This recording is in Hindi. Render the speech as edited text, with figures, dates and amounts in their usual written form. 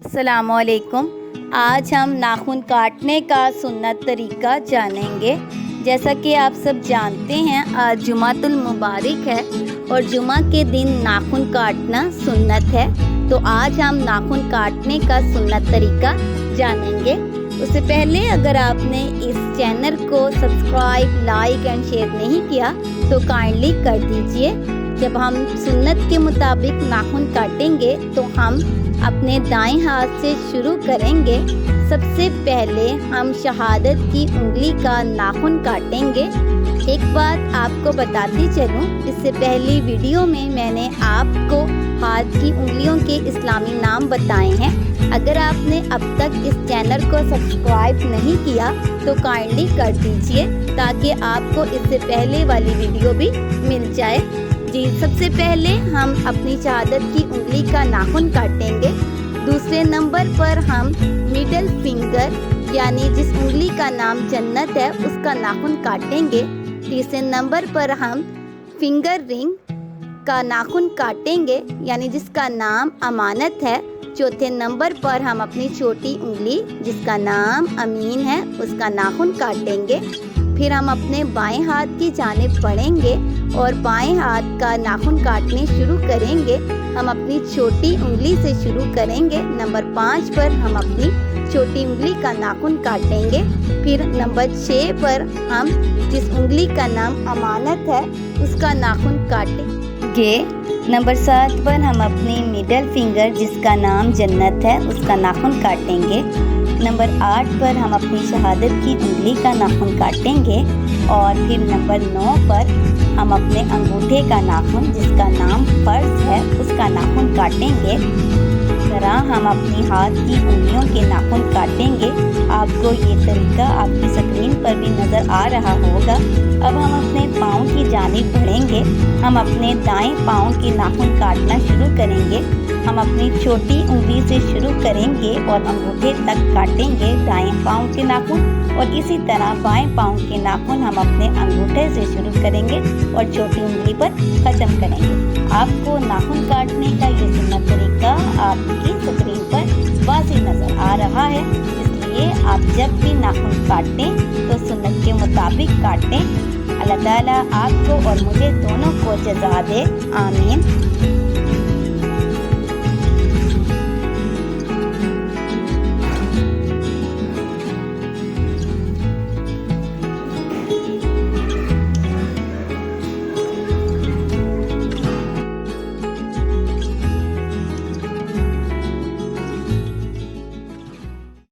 अस्सलामुअलैकुम। आज हम नाखून काटने का सुन्नत तरीका जानेंगे। जैसा कि आप सब जानते हैं, आज जुमातुल मुबारक है और जुमा के दिन नाखून काटना सुन्नत है। तो आज हम नाखून काटने का सुन्नत तरीका जानेंगे। उससे पहले अगर आपने इस चैनल को सब्सक्राइब, लाइक एंड शेयर नहीं किया तो काइंडली कर दीजिए। जब हम सुन्नत के मुताबिक नाखून काटेंगे तो हम अपने दाएं हाथ से शुरू करेंगे। सबसे पहले हम शहादत की उंगली का नाखून काटेंगे। एक बात आपको बताती चलूं, इससे पहली वीडियो में मैंने आपको हाथ की उंगलियों के इस्लामी नाम बताए हैं। अगर आपने अब तक इस चैनल को सब्सक्राइब नहीं किया तो काइंडली कर दीजिए ताकि आपको इससे पहले वाली वीडियो भी मिल जाए। जी, सबसे पहले हम अपनी शहादत की उंगली का नाखून काटेंगे। दूसरे नंबर पर हम मिडल फिंगर यानी जिस उंगली का नाम जन्नत है उसका नाखून काटेंगे। तीसरे नंबर पर हम फिंगर रिंग का नाखून काटेंगे यानी जिसका नाम अमानत है। चौथे नंबर पर हम अपनी छोटी उंगली जिसका नाम अमीन है उसका नाखून काटेंगे। फिर हम अपने बाएं हाथ की जानिब बढ़ेंगे और बाएं हाथ का नाखून काटने शुरू करेंगे। हम अपनी छोटी उंगली से शुरू करेंगे। नंबर 5 पर हम अपनी छोटी उंगली का नाखून काटेंगे। फिर नंबर 6 पर हम जिस उंगली का नाम अमानत है उसका नाखून काटेंगे। नंबर 7 पर हम अपनी मिडल फिंगर जिसका नाम जन्नत है उसका नाखून काटेंगे। नंबर 8 पर हम अपनी शहादत की उंगली का नाखून काटेंगे। और फिर नंबर 9 पर हम अपने अंगूठे का नाखून जिसका नाम फर्ज है उसका नाखून काटेंगे। तरह हम अपनी हाथ की उंगलियों के नाखून काटेंगे। आपको ये तरीका आपकी स्क्रीन पर भी नज़र आ रहा होगा। अब हम अपने पाँव की जानिब बढ़ेंगे। हम अपने दाएं पाँव के नाखून काटना शुरू करेंगे। हम अपनी छोटी उंगली से शुरू करेंगे और अंगूठे तक काटेंगे दाएं पाँव के नाखून, और इसी तरह बाएं पाँव के नाखून हम अपने अंगूठे से शुरू करेंगे और छोटी उंगली पर ख़त्म करेंगे। आपको नाखून काटने का ये सुन्नत तरीका आपकी स्क्रीन पर वाज़ेह नज़र आ रहा है, इसलिए आप जब भी नाखून काटें तो सुन्नत के मुताबिक काटें। अल्लाह ताला आपको और मुझे दोनों को जज़ा दे। आमीन।